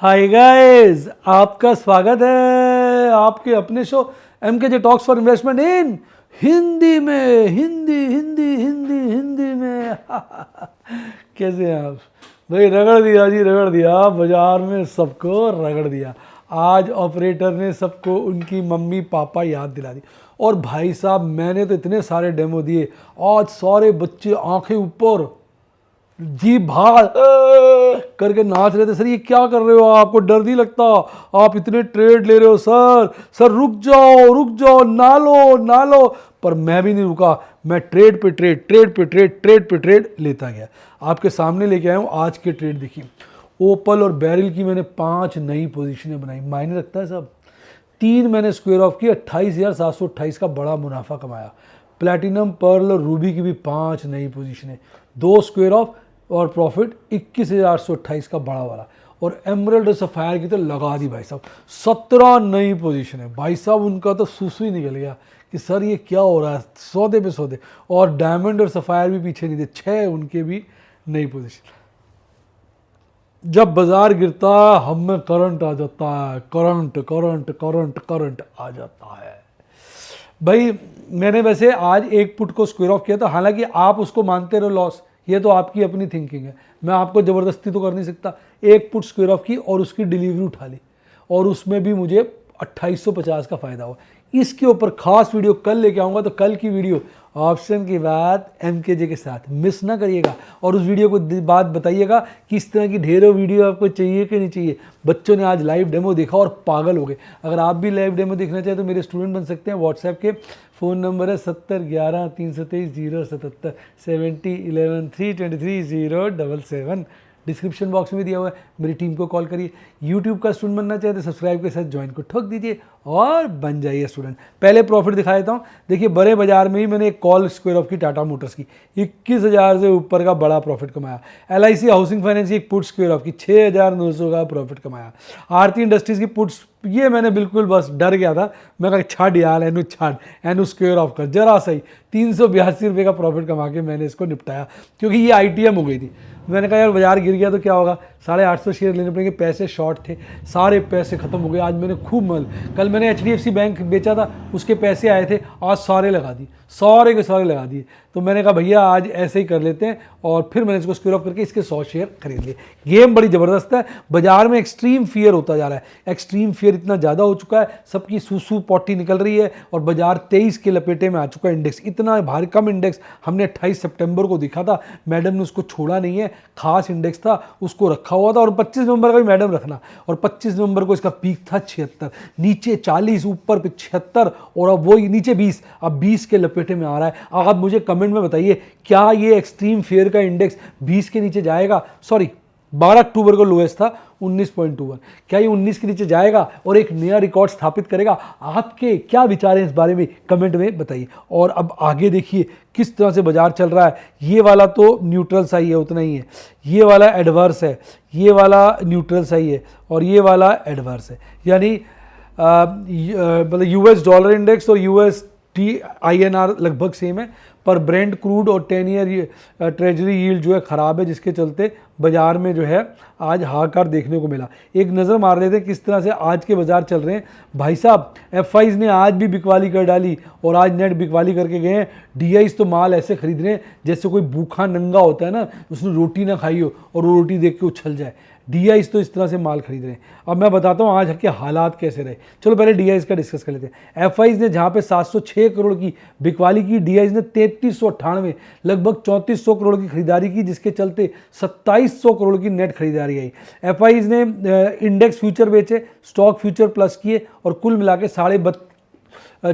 Hi guys, आपका स्वागत है आपके अपने show MKJ talks for investment इन हिंदी में। हिंदी में कैसे हैं आप भाई? रगड़ दिया जी, रगड़ दिया, बाजार में सबको रगड़ दिया। आज ऑपरेटर ने सबको उनकी मम्मी पापा याद दिला दी। और भाई साहब, मैंने तो इतने सारे डेमो दिए, आज सारे बच्चे आंखें ऊपर जी भाग करके नाच रहे थे। सर ये क्या कर रहे हो, आपको डर नहीं लगता? आप इतने ट्रेड ले रहे हो सर, सर रुक जाओ, ना लो। पर मैं भी नहीं रुका, मैं ट्रेड पे ट्रेड लेता गया। आपके सामने लेके आया हूँ आज के ट्रेड। देखिए, ओपल और बैरिल की मैंने 5 नई पोजीशनें बनाई। मायने रखता है साहब। 3 मैंने स्क्वायर ऑफ की 28,728 का बड़ा मुनाफा कमाया। प्लैटिनम, पर्ल और रूबी की भी 5 नई पोजीशनें, 2 स्क्वायर ऑफ और प्रॉफिट 21,828 का बड़ा वाला। और एमरल्ड और सफायर की तो लगा दी भाई साहब, 17 नई पोजीशन है भाई साहब। उनका तो सुसु ही निकल गया कि सर ये क्या हो रहा है, सौदे पे सौदे। और डायमंड और सफायर भी पीछे नहीं थे, 6 उनके भी नई पोजीशन। जब बाजार गिरता है हम में करंट आ जाता है, करंट आ जाता है भाई। मैंने वैसे आज एक पुट को स्क्वायर ऑफ किया था, हालांकि आप उसको मानते रहो लॉस, ये तो आपकी अपनी थिंकिंग है, मैं आपको ज़बरदस्ती तो कर नहीं सकता। एक पुट स्क्वायर ऑफ की और उसकी डिलीवरी उठा ली, और उसमें भी मुझे 2850 का फ़ायदा हुआ। इसके ऊपर खास वीडियो कल लेके आऊँगा, तो कल की वीडियो ऑप्शन की बात MKJ के साथ मिस ना करिएगा। और उस वीडियो को बात बताइएगा कि इस तरह की ढेरों वीडियो आपको चाहिए कि नहीं चाहिए। बच्चों ने आज लाइव डेमो देखा और पागल हो गए। अगर आप भी लाइव डेमो देखना चाहें तो मेरे स्टूडेंट बन सकते हैं। व्हाट्सएप के फ़ोन नंबर है 7011-323-077 7011-323-077। डिस्क्रिप्शन बॉक्स में दिया हुआ है, मेरी टीम को कॉल करिए। यूट्यूब का स्टूडेंट बनना चाहे तो सब्सक्राइब के साथ ज्वाइन को ठोक दीजिए और बन जाइए स्टूडेंट। पहले प्रॉफिट दिखा देता हूँ। देखिए, बड़े बाजार में ही मैंने एक कॉल स्क्वायर ऑफ की टाटा मोटर्स की 21,000 से ऊपर का बड़ा प्रॉफिट कमाया। LIC हाउसिंग फाइनेंस की एक पुट स्क्वायर ऑफ की 6,900 का प्रॉफिट कमाया। आरती इंडस्ट्रीज़ की पुट्स, ये मैंने बिल्कुल बस डर गया था, मैं कहा छाड़ यार, एनु स्क्वायर ऑफ कर जरा सही। 382 रुपये का प्रॉफिट कमा के मैंने इसको निपटाया, क्योंकि ये ITM हो गई थी। मैंने कहा यार बाजार गिर गया तो क्या होगा, 850 शेयर लेने पड़ेंगे, पैसे शॉर्ट थे, सारे पैसे खत्म हो गए। आज मैंने खूब कल मैंने HDFC बैंक बेचा था, उसके पैसे आए थे, आज सारे लगा दिए, सारे के सारे लगा दिए। तो मैंने कहा भैया आज ऐसे ही कर लेते हैं, और फिर मैंने इसको स्क्वायर ऑफ करके इसके 100 शेयर खरीद लिए। गेम बड़ी ज़बरदस्त है। बाजार में एक्सट्रीम फियर होता जा रहा है, एक्सट्रीम फियर इतना ज़्यादा हो चुका है, सबकी सूसू पॉटी निकल रही है, और बाजार 23 के लपेटे में आ चुका है। इंडेक्स इतना भारी कम इंडेक्स हमने 28 सितंबर को देखा था, मैडम ने उसको छोड़ा नहीं है, खास इंडेक्स था, उसको रखा हुआ था। और 25 नवंबर का भी मैडम रखना, और 25 नवंबर को इसका पीक था 76, नीचे 40, ऊपर पे 76, और अब वो नीचे 20, अब 20 के लपेटे में आ रहा है। आप मुझे कमेंट में बताइए, क्या ये एक्सट्रीम फेयर का इंडेक्स 20 के नीचे जाएगा? सॉरी, 12 अक्टूबर को लोएस्ट था 19.21, क्या ये 19 के नीचे जाएगा और एक नया रिकॉर्ड स्थापित करेगा? आपके क्या विचार हैं इस बारे में कमेंट में बताइए। और अब आगे देखिए किस तरह से बाजार चल रहा है। ये वाला तो न्यूट्रल सा ही है, उतना ही है। ये वाला एडवर्स है, ये वाला न्यूट्रल सा ही है, और ये वाला एडवर्स है। यानी मतलब US डॉलर इंडेक्स और USD INR लगभग सेम है, पर ब्रेंट क्रूड और 10 ईयर ट्रेजरी यील्ड जो है ख़राब है, जिसके चलते बाजार में जो है आज हाहाकार देखने को मिला। एक नज़र मार लेते हैं किस तरह से आज के बाजार चल रहे हैं। भाई साहब, FIs ने आज भी बिकवाली कर डाली, और आज नेट बिकवाली करके गए हैं। DIs तो माल ऐसे खरीद रहे हैं जैसे कोई भूखा नंगा होता है ना, उसने रोटी ना खाई हो और वो रोटी देख के उछल जाए। DIs तो इस तरह से माल खरीद रहे हैं। अब मैं बताता हूँ आज के हालात कैसे रहे। चलो पहले DIs का डिस्कस कर लेते हैं। FIs ने जहाँ पे 706 करोड़ की बिकवाली की, DIs ने 3398 लगभग 3400 करोड़ की खरीदारी की, जिसके चलते 2700 करोड़ की नेट खरीदारी आई। FIs ने इंडेक्स फ्यूचर बेचे, स्टॉक फ्यूचर प्लस किए, और कुल मिला के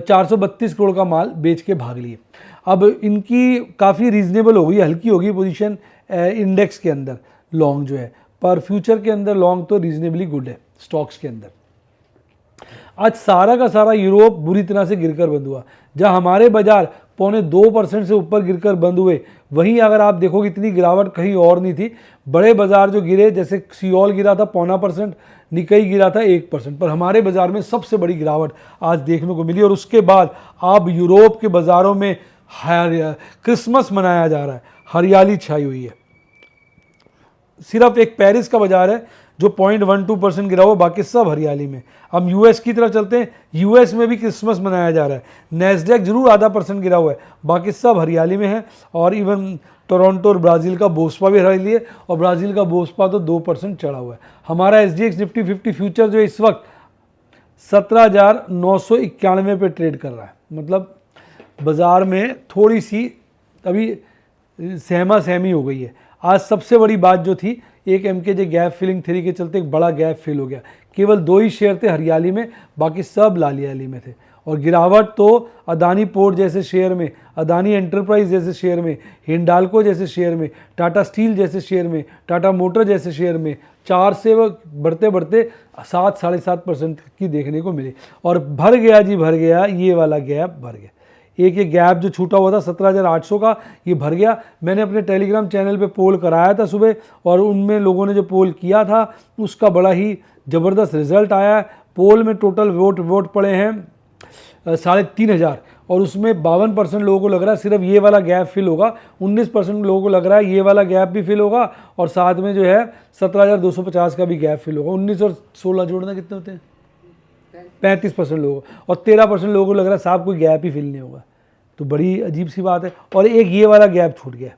432 करोड़ का माल बेच के भाग लिए। अब इनकी काफ़ी रीजनेबल हो गई, हल्की हो गई पोजीशन इंडेक्स के अंदर लॉन्ग जो है, पर फ्यूचर के अंदर लॉन्ग तो रीजनेबली गुड है स्टॉक्स के अंदर। आज सारा का सारा यूरोप बुरी तरह से गिरकर बंद हुआ, जहां हमारे बाजार 0.25% से ऊपर गिरकर बंद हुए, वहीं अगर आप देखोगे इतनी गिरावट कहीं और नहीं थी। बड़े बाजार जो गिरे, जैसे सियोल गिरा था 0.25%, निकाई गिरा था 1%, पर हमारे बाजार में सबसे बड़ी गिरावट आज देखने को मिली। और उसके बाद अब यूरोप के बाजारों में क्रिसमस मनाया जा रहा है, हरियाली छाई हुई है। सिर्फ एक पेरिस का बाजार है जो 0.12% गिरा हुआ, बाकी सब हरियाली में। हम यूएस की तरफ चलते हैं, यूएस में भी क्रिसमस मनाया जा रहा है। नैस्डैक जरूर आधा % गिरा हुआ है, बाकी सब हरियाली में है। और इवन टोरंटो और ब्राज़ील का बोस्पा भी हरियाली है, और ब्राज़ील का बोस्पा तो 2% चढ़ा हुआ है। हमारा SGX निफ्टी 50 फ्यूचर जो इस वक्त 17,991 पे ट्रेड कर रहा है। मतलब बाज़ार में थोड़ी सी अभी सहमा सहमी हो गई है। आज सबसे बड़ी बात जो थी, एक MKJ गैप फिलिंग थ्योरी के चलते एक बड़ा गैप फिल हो गया। केवल 2 ही शेयर थे हरियाली में, बाकी सब लालियाली में थे। और गिरावट तो अदानी पोर्ट जैसे शेयर में, अदानी एंटरप्राइज जैसे शेयर में, हिंडाल्को जैसे शेयर में, टाटा स्टील जैसे शेयर में, टाटा मोटर जैसे शेयर में 4 से वो बढ़ते बढ़ते 7 साढ़े 7% की देखने को मिली। और भर गया जी, भर गया, ये वाला गैप भर गया। एक ये गैप जो छूटा हुआ था 17,800 का, ये भर गया। मैंने अपने टेलीग्राम चैनल पे पोल कराया था सुबह, और उनमें लोगों ने जो पोल किया था उसका बड़ा ही ज़बरदस्त रिजल्ट आया है। पोल में टोटल वोट पड़े हैं 3,500, और उसमें 52% लोगों को लग रहा है सिर्फ ये वाला गैप फिल होगा, 19% लोगों को लग रहा है ये वाला गैप भी फिल होगा, और साथ में जो है 17,250 का भी गैप फिल होगा। 19 और 16 जोड़ना कितने होते हैं? 35% लोगों को, और 13% लोगों को लग रहा है साहब कोई गैप ही फिल नहीं होगा। तो बड़ी अजीब सी बात है। और एक ये वाला गैप छूट गया।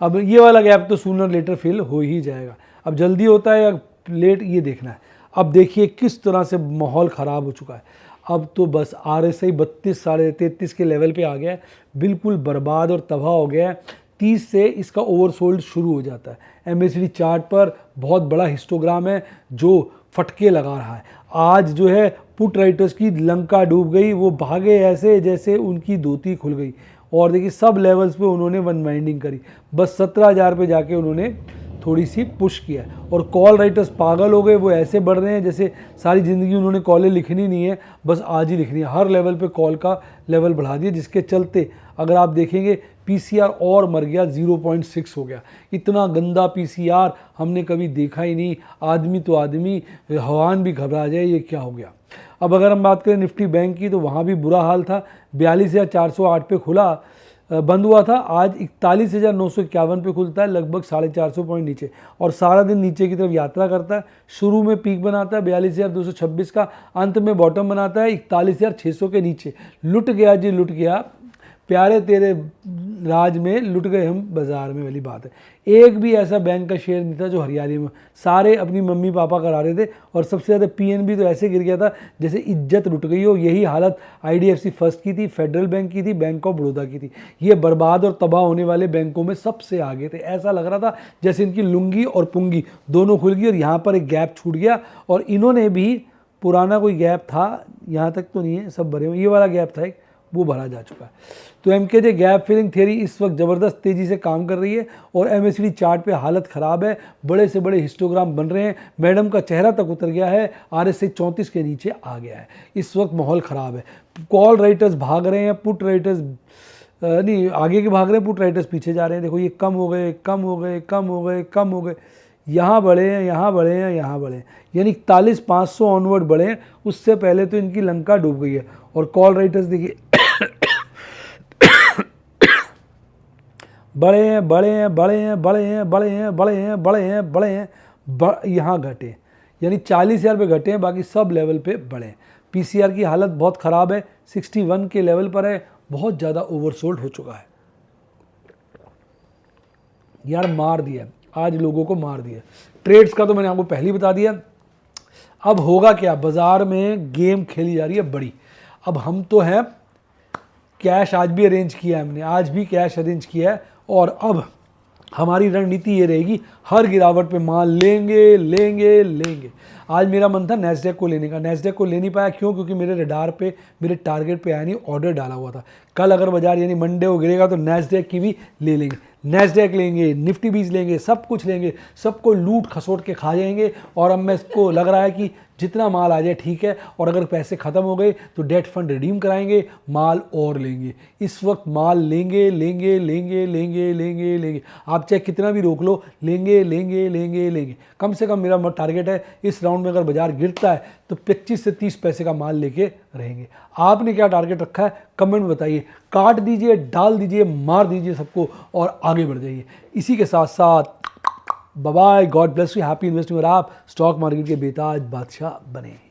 अब ये वाला गैप तो सूनर लेटर फिल हो ही जाएगा। अब जल्दी होता है या लेट, ये देखना है। अब देखिए किस तरह से माहौल ख़राब हो चुका है। अब तो बस RSI 32 साढ़े 33 के लेवल पे आ गया है, बिल्कुल बर्बाद और तबाह हो गया है। 30 से इसका ओवरसोल्ड शुरू हो जाता है। MACD चार्ट पर बहुत बड़ा हिस्टोग्राम है जो फटके लगा रहा है। आज जो है पुट राइटर्स की लंका डूब गई, वो भागे ऐसे जैसे उनकी धोती खुल गई। और देखिए सब लेवल्स पे उन्होंने वन वाइंडिंग करी, बस 17,000 पे जाके उन्होंने थोड़ी सी पुश किया। और कॉल राइटर्स पागल हो गए, वो ऐसे बढ़ रहे हैं जैसे सारी ज़िंदगी उन्होंने कॉलें लिखनी नहीं है, बस आज ही लिखनी है। हर लेवल पे कॉल का लेवल बढ़ा दिया, जिसके चलते अगर आप देखेंगे PCR और मर गया, 0.6 हो गया। इतना गंदा PCR हमने कभी देखा ही नहीं। आदमी तो आदमी, हवान भी घबरा जाए, ये क्या हो गया। अब अगर हम बात करें निफ्टी बैंक की, तो वहाँ भी बुरा हाल था। 42,408 पे खुला, बंद हुआ था। आज 41,951 पे खुलता है, लगभग 450 पॉइंट नीचे, और सारा दिन नीचे की तरफ यात्रा करता है। शुरू में पीक बनाता है 42,226 का, अंत में बॉटम बनाता है 41,600 के नीचे। लुट गया जी, लुट गया, प्यारे तेरे राज में लुट गए हम बाज़ार में वाली बात है। एक भी ऐसा बैंक का शेयर नहीं था जो हरियाली में, सारे अपनी मम्मी पापा करा रहे थे। और सबसे ज़्यादा PNB तो ऐसे गिर गया था जैसे इज्जत लुट गई हो। यही हालत IDFC फर्स्ट की थी, फेडरल बैंक की थी, बैंक ऑफ बड़ौदा की थी। ये बर्बाद और तबाह होने वाले बैंकों में सबसे आगे थे। ऐसा लग रहा था जैसे इनकी लुंगी और पुंगी दोनों खुल गई, और यहाँ पर एक गैप छूट गया। और इन्होंने भी पुराना कोई गैप था, यहाँ तक तो नहीं है, सब भरे हुए, ये वाला गैप था एक, वो भरा जा चुका है। तो MKJ गैप फिलिंग थ्योरी इस वक्त ज़बरदस्त तेज़ी से काम कर रही है, और MACD चार्ट पे हालत ख़राब है। बड़े से बड़े हिस्टोग्राम बन रहे हैं, मैडम का चेहरा तक उतर गया है, RSI 34 के नीचे आ गया है। इस वक्त माहौल ख़राब है। कॉल राइटर्स भाग रहे हैं, पुट राइटर्स नहीं आगे के भाग रहे हैं, पुट राइटर्स पीछे जा रहे हैं। देखो ये कम हो गए, कम हो गए, कम हो गए, कम हो गए, यहाँ बढ़े हैं, यहाँ बढ़े हैं, यहाँ बढ़े हैं, यानी 41,500 ऑनवर्ड बढ़े हैं। उससे पहले तो इनकी लंका डूब गई है। और कॉल राइटर्स देखिए बड़े हैं, बड़े हैं, बड़े हैं, बड़े हैं, बड़े हैं, बड़े हैं, बड़े हैं, बड़े हैं, यहाँ घटे, यानी 40,000 पे घटे हैं, बाकी सब लेवल पे बढ़े हैं। PCR की हालत बहुत ख़राब है, 61 के लेवल पर है, बहुत ज़्यादा ओवरसोल्ड हो चुका है। यार मार दिया आज, लोगों को मार दिया। ट्रेड्स का तो मैंने आपको पहले ही बता दिया। अब होगा क्या, बाज़ार में गेम खेली जा रही है बड़ी। अब हम तो हैं, कैश आज भी अरेंज किया है हमने, आज भी कैश अरेंज किया है, और अब हमारी रणनीति ये रहेगी, हर गिरावट पे माल लेंगे लेंगे लेंगे। आज मेरा मन था नैस्डैक को लेने का, नैस्डैक को ले नहीं पाया। क्यों? क्योंकि मेरे रडार पे, मेरे टारगेट पे आया नहीं, ऑर्डर डाला हुआ था। कल अगर बाजार यानी मंडे को गिरेगा तो नैस्डैक की भी ले लेंगे, नैस्डैक लेंगे, निफ्टी 20 लेंगे, सब कुछ लेंगे, सबको लूट खसोट के खा जाएंगे। और अब मैं इसको लग रहा है कि जितना माल आ जाए ठीक है, और अगर पैसे ख़त्म हो गए तो डेट फंड रिडीम कराएंगे, माल और लेंगे। इस वक्त माल लेंगे लेंगे लेंगे लेंगे लेंगे लेंगे, आप चाहे कितना भी रोक लो, लेंगे लेंगे लेंगे लेंगे। कम से कम मेरा टारगेट है इस राउंड में अगर बाजार गिरता है तो 25 से 30 पैसे का माल लेके रहेंगे। आपने क्या टारगेट रखा है कमेंट में बताइए, काट दीजिए, डाल दीजिए, मार दीजिए सबको और आगे बढ़ जाइए। इसी के साथ साथ bye, God bless you, happy investing और आप स्टॉक मार्केट के बेताज बादशाह बने।